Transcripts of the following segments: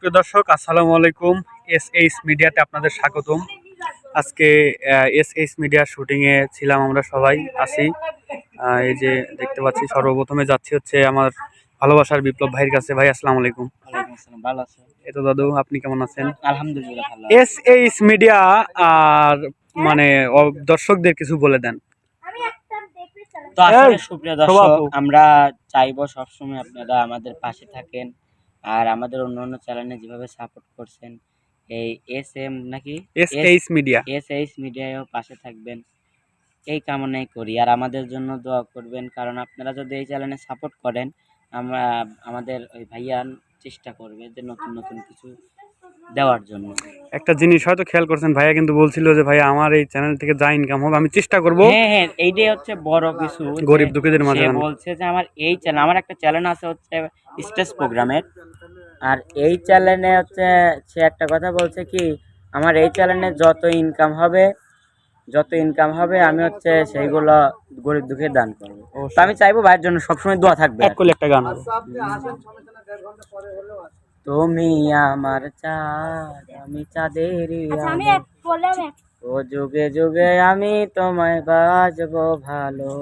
প্রিয় দর্শক, আসসালামু আলাইকুম। এসএইচ মিডিয়াতে আপনাদের স্বাগতম। আজকে এসএইচ মিডিয়ার শুটিংয়ে ছিলাম, আমরা সবাই আছি। এই যে দেখতে পাচ্ছি, সর্বপ্রথমে যাচ্ছি হচ্ছে আমার ভালোবাসার বিপ্লব ভাইয়ের কাছে। ভাই আসসালামু আলাইকুম। ওয়ালাইকুম আসসালাম, ভালো আছেন? এই তো দাদু, আপনি কেমন আছেন? আলহামদুলিল্লাহ ভালো। এসএইচ মিডিয়া আর মানে দর্শকদের কিছু বলে দেন। তো আসলে সুপ্রিয় দর্শক, আমরা চাইবো সবসময় আপনারা আমাদের পাশে থাকেন আর আমাদের অন্য চ্যানেলে যেভাবে সাপোর্ট করছেন এই এসএইচ মিডিয়ায়ও পাশে থাকবেন, এই কামনাই করি। আর আমাদের জন্য দোয়া করবেন, কারণ আপনারা যদি এই চ্যানেলে সাপোর্ট করেন আমরা আমাদের ওই ভাইয়া চেষ্টা করবে যে নতুন নতুন কিছু দেওয়ার জন্য। একটা জিনিস হয়তো খেয়াল করছেন, ভাইয়া কিন্তু বলছিল যে ভাইয়া আমার এই চ্যানেল থেকে যা ইনকাম হবে আমি চেষ্টা করব। হ্যাঁ, এইটাই হচ্ছে বড় কিছু, গরিব দুঃখীদের মাঝে। বলছে যে আমার এই চ্যানেল, আমার একটা চ্যানেল আছে হচ্ছে স্টেজ প্রোগ্রামের, আর এই চ্যানেলে হচ্ছে সে একটা কথা বলছে কি, আমার এই চ্যানেলে যত ইনকাম হবে আমি হচ্ছে সেইগুলো গরিব দুঃখে দান করবো। তো আমি চাইবো ভাইয়ের জন্য সবসময় দোয়া থাকবে। একটা গান হবে। তুমি আমার চাঁদ, আমি চাঁদেরই আলো, ও যুগে যুগে আমি তোমায় বাজবো ভালো,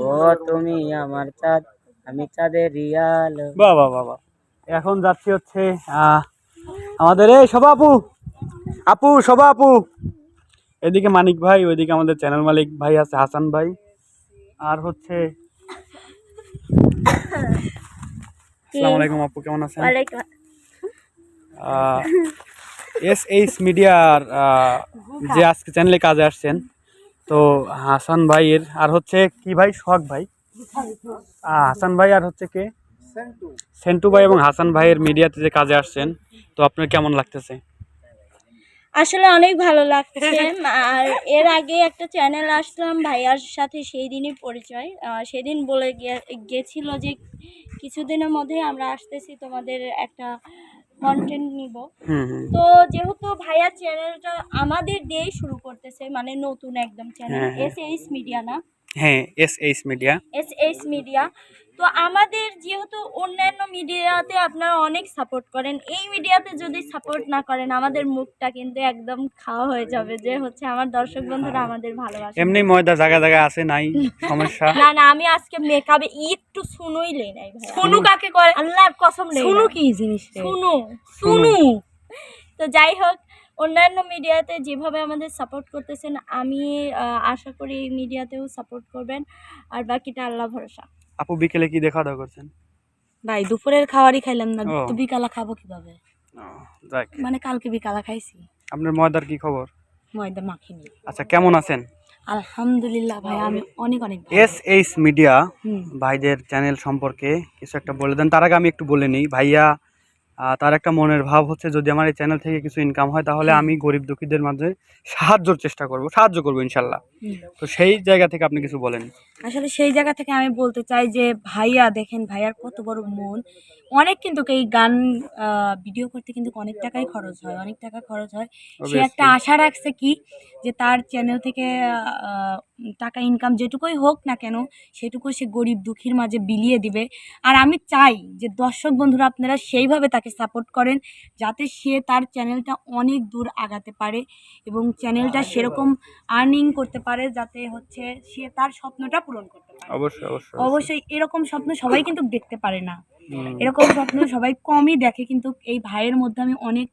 ও তুমি আমার চাঁদ, আমি চাঁদেরই আলো। বাহ বাহ বাহ বাহ। এখন যাচ্ছি হচ্ছে আমাদের এই শোভা আপু, এদিকে মানিক ভাই, ওইদিকে আমাদের চ্যানেল মালিক ভাই আছে হাসান ভাই, আর হচ্ছে আসসালামু আলাইকুম আপু, কেমন আছেন? এসএইচ মিডিয়ার যে আজকে চ্যানেলে কাজে আসছেন, তো হাসান ভাইয়ের আর হচ্ছে কি ভাই, সোহাগ ভাই, হাসান ভাই আর হচ্ছে কে, সেন্টু ভাই এবং হাসান ভাইয়ের মিডিয়াতে যে কাজে আসছেন, তো আপনার কেমন লাগতেছে? আসলে অনেক ভালো লাগছে। আর এর আগে একটা চ্যানেল আসলাম ভাইয়ার সাথে, সেই দিনই পরিচয়। সেদিন বলে গেছিল যে কিছুদিনের মধ্যে আমরা আসতেছি, তোমাদের একটা কন্টেন্ট নিব। তো যেহেতু ভাইয়ার চ্যানেলটা আমাদের দিয়েই শুরু করতেছে, মানে নতুন একদম চ্যানেল, এসএইচ মিডিয়া না, হ্যাঁ এসএইচ মিডিয়া। তো আমাদের যেহেতু অন্যান্য মিডিয়াতে আপনারা অনেক সাপোর্ট করেন, এই মিডিয়াতে যদি সাপোর্ট না করেন আমাদের মুখটা কিন্তু একদম খাওয়া হয়ে যাবে, যে হচ্ছে আমার দর্শক বন্ধুরা আমাদের ভালোবাসে। এমনি ময়দা জায়গা জায়গা আছে, নাই সমস্যা। না আমি আজকে মেকআপে একটু শুনুই লেই নাই ভাই। শুনু কাকে করে? আল্লাহর কসম লেই। শুনু কি জিনিস? শুনু। তো যাই হোক, অন্যান্য মিডিয়াতে যেভাবে আমাদের সাপোর্ট করতেছেন, আমি আশা করি এই মিডিয়াতেও সাপোর্ট করবেন, আর বাকিটা আল্লাহ ভরসা। আপু বিকেলে কি দেখা দাওয়া করছেন? ভাই দুপুরের খাবারই খাইলাম না, তো বিকালা খাবো কিভাবে? মানে কালকে বিকালা খাইছি। আপনার ময়দার কি খবর? ময়দা মাখিনি। আচ্ছা, কেমন আছেন? আলহামদুলিল্লাহ ভাই, আমি অনেক এসএইচ মিডিয়া ভাইদের চ্যানেল সম্পর্কে কিছু একটা বলে দেন। তার আগে আমি একটু বলে নিই, ভাইয়া তার একটা মনের ভাব হচ্ছে যদি আমার এই চ্যানেল থেকে কিছু ইনকাম হয় তাহলে আমি গরিব দুঃখীদের মাঝে সাহায্য করবো ইনশাল্লাহ। তো সেই জায়গা থেকে আপনি কিছু বলেন। আসলে সেই জায়গা থেকে আমি বলতে চাই যে ভাইয়া দেখেন, ভাইয়ার কত বড় মন। অনেক কিন্তু এই গান ভিডিও করতে কিন্তু অনেক টাকা খরচ হয়। সে একটা আশা রাখছে কি, যে তার চ্যানেল থেকে টাকা ইনকাম যেটুকুই হোক না কেন সেটুকু সে গরিব দুঃখীর মাঝে বিলিয়ে দিবে। আর আমি চাই যে দর্শক বন্ধুরা আপনারা সেইভাবে তাকে সাপোর্ট করেন, যাতে সে তার চ্যানেলটা অনেক দূর আগাতে পারে এবং চ্যানেলটা সেরকম আর্নিং করতে পারে, যাতে হচ্ছে সে তার স্বপ্নটা পূরণ করতে পারে। অবশ্যই এরকম স্বপ্ন সবাই কিন্তু দেখতে পারে না, এরকম স্বপ্ন সবাই কমই দেখে, কিন্তু এই ভাইয়ের মধ্যে আমি অনেক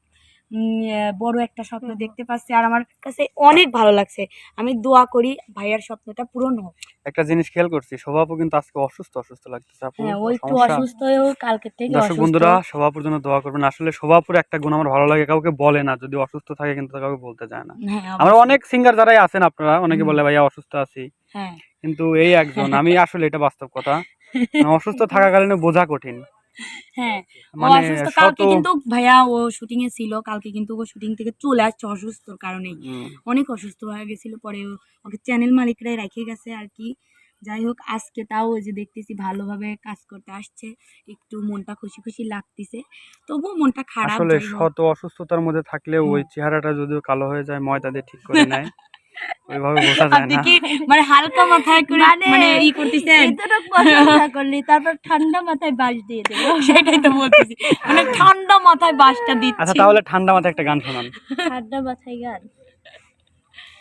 বড় একটা স্বপ্ন দেখতে পাচ্ছি, আর আমার কাছে অনেক ভালো লাগছে। আমি দোয়া করি ভাইয়ার স্বপ্নটা পূরণ হোক। একটা জিনিস খেয়াল করছি, শোভাপু কিন্তু আজকে অসুস্থ লাগতেছে। হ্যাঁ, ওই একটু অসুস্থ হয়েও কালকে থেকে অসুস্থ। দর্শক বন্ধুরা, শোভাপুর জন্য দোয়া করবেন। আসলে শোভাপুর একটা গুণ আমার ভালো লাগে, কাউকে বলে না, যদি অসুস্থ থাকে কিন্তু কাউকে বলতে চায় না। আমরা অনেক সিঙ্গার যারাই আছেন আপনারা অনেকে বলে ভাইয়া অসুস্থ আছি, কিন্তু এই একজন, আমি আসলে এটা বাস্তব কথা, অসুস্থ থাকাকালীন বোঝা কঠিন। হ্যাঁ, অসুস্থ। কালকে কিন্তু ভাইয়া ও শুটিং এ ছিল, কালকে কিন্তু ও শুটিং থেকে চলে আসছে অসুস্থর কারণে, অনেক অসুস্থ হয়ে গেছিল। পরে ওকে চ্যানেল মালিকরাই রেখে গেছে আর কি। যাই হোক, আজকে তাও ওই যে দেখতেছি ভালোভাবে কাজ করতে আসছে, একটু মনটা খুশি লাগতেছে, তবুও মনটা খারাপ। আসলে শত অসুস্থতার মধ্যে থাকলেও ওই চেহারাটা যদিও কালো হয়ে যায়, ময়দা দিয়ে ঠিক করে নেয়। ওইভাবে বোঝা যায় আপনি না। কি মানে হালকা মাথায় করে মানে ই করতেছেন? এতটুক প্রশংসা করলি তারপর ঠান্ডা মাথায় বাস দিয়ে দেবো। সেটাই তো বলতেছি, মানে ঠান্ডা মাথায় বাসটা আচ্ছা দিচ্ছি। তাহলে ঠান্ডা মাথায় একটা গান শোনান। ঠান্ডা মাথায় গান,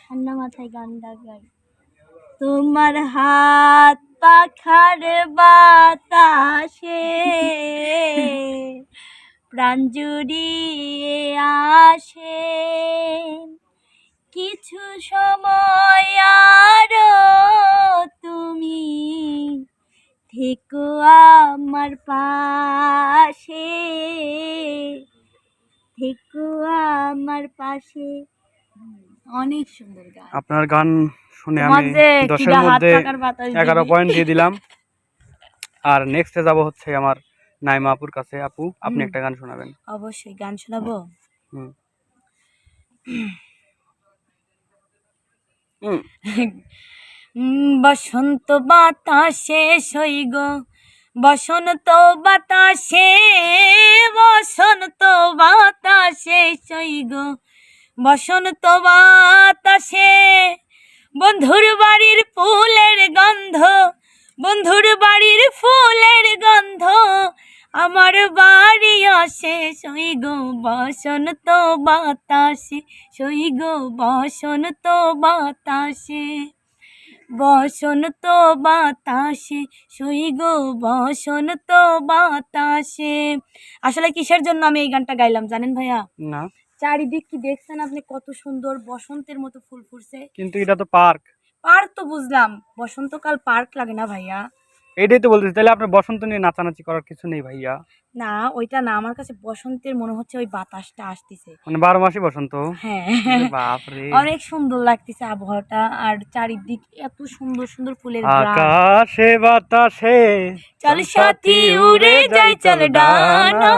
ঠান্ডা মাথায় গানটা গাই। তোমার হাত পাখার বাতাসে প্রাণ জুড়িয়ে আসে, কিছু সময় আরো তুমি থেকো আমার পাশে, থেকো আমার পাশে। অনেক সুন্দর গান। আপনার গান শুনে তোমার আমি যে 10-এর কিডা হাত মধ্যে পাকার বাতাস 11 দিবি। পয়েন্ট দিয়ে দিলাম। আর নেক্সটে যাব হচ্ছে আমার নাইমা আপুর কাছে। আপু আপনি একটা গান শোনাবেন। অবশ্যই গান শোনাবো। হুম। হুম। বসন্ত বাতাসে সইগ, বসন্ত বাতাসে, বসন্ত বাতাসে সইগ, বসন্ত বাতাসে বন্ধুর বাড়ির ফুলের গন্ধ, বন্ধুর বাড়ির ফুলের গন্ধ আমার বাড়ি আসে সইগ, বসন্ত বাতাসে সইগ, বসন্ত বাতাসে, বসন্ত বাতাসে সইগ, বসন্ত বাতাসে। আসলে কিসের জন্য আমি এই গানটা গাইলাম জানেন ভাইয়া? না চারিদিক কি দেখছেন আপনি, কত সুন্দর বসন্তের মতো ফুল ফুটছে। কিন্তু এটা তো পার্ক। পার্ক তো বুঝলাম, বসন্তকাল পার্ক লাগে না ভাইয়া? এইটাই তো বলতেছি, তাহলে আপনার বসন্ত নিয়ে নাচানাচি করার কিছু নেই ভাইয়া? না ওইটা না, আমার কাছে বসন্তের মনে হচ্ছে ওই বাতাসটা আসতেছে। মানে 12 মাসই বসন্ত? হ্যাঁ বাপরে, অনেক সুন্দর লাগতেছে আবহাওয়াটা, আর চারিদিক এত সুন্দর সুন্দর ফুলের গ্রাম। আকাশে বাতাসে চল সাথী উড়ে যাই, চল ডানা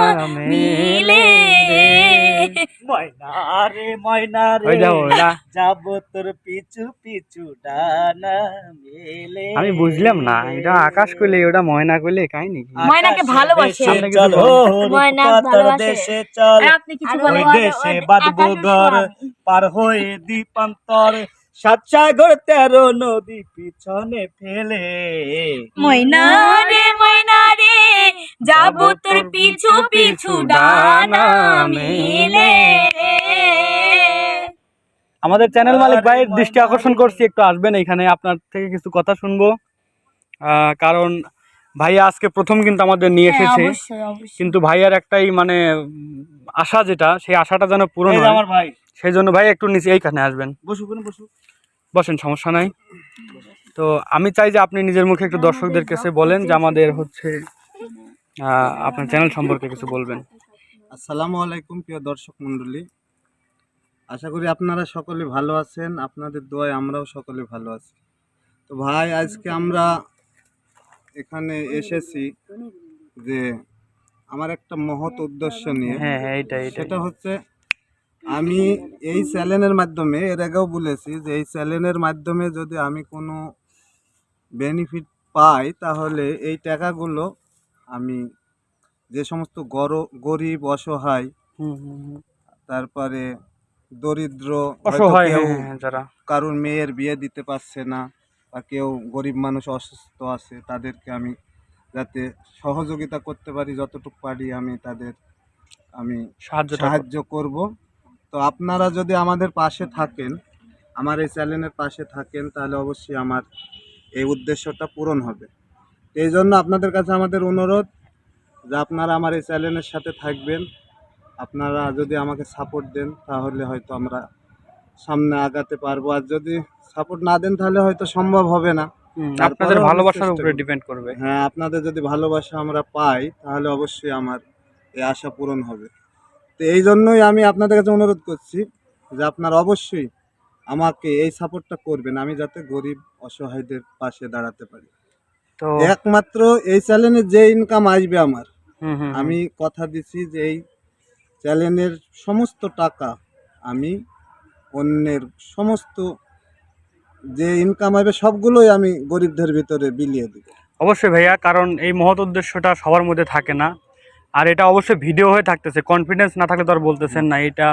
মিলে। ময়না রে ময়না ওই রে, যাও ওরা। যাব তোর পিছু পিছু ডানা মেলে। আমি বুঝলাম না, এটা আকাশ কইলে ওটা ময়না কইলে কাই নাকি? ময়নাকে ভালোবাসে। আপনি কিছু চল বলেন। ময়না রূপকথার ভালোবাসে। দেশে চল, আর আপনি কিছু আর ওই বলেন। দেশে বাঁধবো ঘর, পার হয়ে দ্বীপান্তর, 7 সাগর 13 নদী পিছনে ফেলে। ময়না রে যাব তোর পিছু পিছু ডানা মিলে। আমাদের চ্যানেল মালিক ভাইয়ের দৃষ্টি আকর্ষণ করছি, একটু আসবেন এখানে, আপনার থেকে কিছু কথা শুনবো। কারণ ভাইয়া আজকে প্রথম কিন্তু আমাদের নিয়ে হ্যাঁ, এসেছে, অবশ্যই অবশ্যই। কিন্তু ভাইয়ার একটাই মানে আশা, যেটা সেই আশাটা যেন পূরণ এই যে হয়, আমার ভাই, সেই জন্য ভাই একটু নিচে এইখানে আসবেন। বসুক বসুক। বসেন, সমস্যা নাই। তো আমি চাই যে আপনি নিজের মুখে একটু দর্শকদের কাছে বলেন যে আমাদের হচ্ছে আপনার চ্যানেল সম্পর্কে কিছু বলবেন। আসসালামু আলাইকুম প্রিয় দর্শক মণ্ডলী, আশা করি আপনারা সকলে ভালো আছেন। আপনাদের দোয়ায় আমরাও সকলে ভালো আছি। তো ভাই, আজকে আমরা এখানে এসেছি যে আমার একটা মহৎ উদ্দেশ্য নিয়ে। হ্যাঁ হ্যাঁ, এইটাই। সেটা হচ্ছে, আমি এই চ্যানেলের মাধ্যমে এর আগেও বলেছি যে এই চ্যানেলের মাধ্যমে যদি আমি কোনো বেনিফিট পাই, তাহলে এই টাকাগুলো আমি যে সমস্ত গরিব অসহায়, তারপরে দরিদ্র, হয়তো অসহায়, কেউ হ্যাঁ, যারা কারোর মেয়ের বিয়ে দিতে পারছে না, বা কেউ গরিব মানুষ অসুস্থ আছে, তাদেরকে আমি যাতে সহযোগিতা করতে পারি, যতটুকু পারি আমি তাদের সাহায্য করব। তো আপনারা যদি আমাদের পাশে থাকেন, আমার এই চ্যানেলের পাশে থাকেন, তাহলে অবশ্যই আমার এই উদ্দেশ্যটা পূরণ হবে। তো এই জন্য আপনাদের কাছে আমাদের অনুরোধ যে আপনারা আমার এই চ্যানেলের সাথে থাকবেন। আপনারা যদি আমাকে সাপোর্ট দেন, তাহলে হয়তো আমরা সামনে আগাতে পারবো, আর যদি সাপোর্ট না দেন তাহলে হয়তো সম্ভব হবে না। আপনাদের ভালোবাসার উপরে ডিপেন্ড করবে। হ্যাঁ, আপনাদের যদি ভালোবাসা আমরা পাই, তাহলে অবশ্যই আমার এই আশা পূরণ হবে। তো এই জন্যই আমি আপনাদের কাছে অনুরোধ করছি যে আপনারা অবশ্যই আমাকে এই সাপোর্টটা করবেন, আমি যাতে গরিব অসহায়দের পাশে দাঁড়াতে পারি। তো একমাত্র এই চ্যানেলে যে ইনকাম আসবে আমার, আমি আমি কথা দিচ্ছি যে এই চ্যানেলের সমস্ত টাকা আমি অন্যের সমস্ত যে ইনকাম হবে সবগুলোই আমি গরিবদের ভিতরে বিলিয়ে দেব। অবশ্যই ভাইয়া, কারণ এই মহৎ উদ্দেশ্যটা সবার মধ্যে থাকে না, আর এটা অবশ্যই ভিডিও হয়ে থাকতেছে, কনফিডেন্স না থাকলে তো আর বলতেছেন না। এটা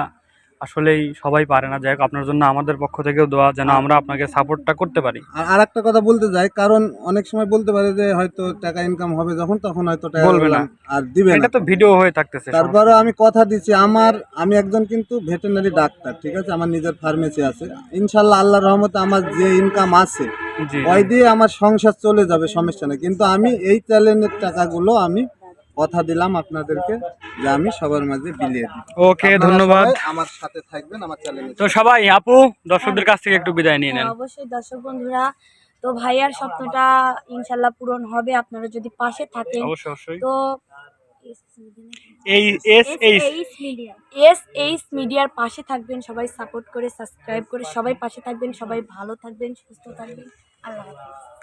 আসলেই সবাই পারে না। যাই হোক, আপনার জন্য আমাদের পক্ষ থেকেও দোয়া যেন আমরা আপনাকে সাপোর্টটা করতে পারি। আর একটা কথা বলতে যাই, কারণ অনেক সময় বলতে পারে যে হয়তো টাকা ইনকাম হবে যখন তখন হয়তো টাকা বলবে না। আর দিবে না। এটা তো ভিডিও হয়ে থাকতেছে। তারপরে আমি কথা দিচ্ছি, আমি একজন কিন্তু ভেটেরিনারি ডাক্তার, ঠিক আছে, আমার নিজের ফার্মেসি আছে, ইনশাল্লাহ আল্লাহর রহমতে আমার যে ইনকাম আছে জি ওই দিয়ে আমার সংসার চলে যাবে, সমস্যা নেই। কিন্তু আমি এই চ্যানেলের টাকাগুলো আমি কথা দিলাম আপনাদেরকে যে আমি সবার মাঝে বিলিয়ে দিই। ওকে, আপনারা ধন্যবাদ। সবাই আমার সাথে থাকবেন আমার চ্যানেলে। তো সবাই আপু দর্শকদের কাছ থেকে একটু বিদায় নিয়ে নেন। হ্যাঁ, অবশ্যই দর্শক বন্ধুরা, তো ভাইয়ার স্বপ্নটা ইনশাল্লাহ পূরণ হবে আপনারা যদি পাশে থাকেন। অবশ্যই অবশ্যই। তো এই এস মিডিয়ার পাশে থাকবেন, সবাই সাপোর্ট করে সাবস্ক্রাইব করে সবাই পাশে থাকবেন, সবাই ভালো থাকবেন, সুস্থ থাকবেন। আল্লাহ হাফেজ।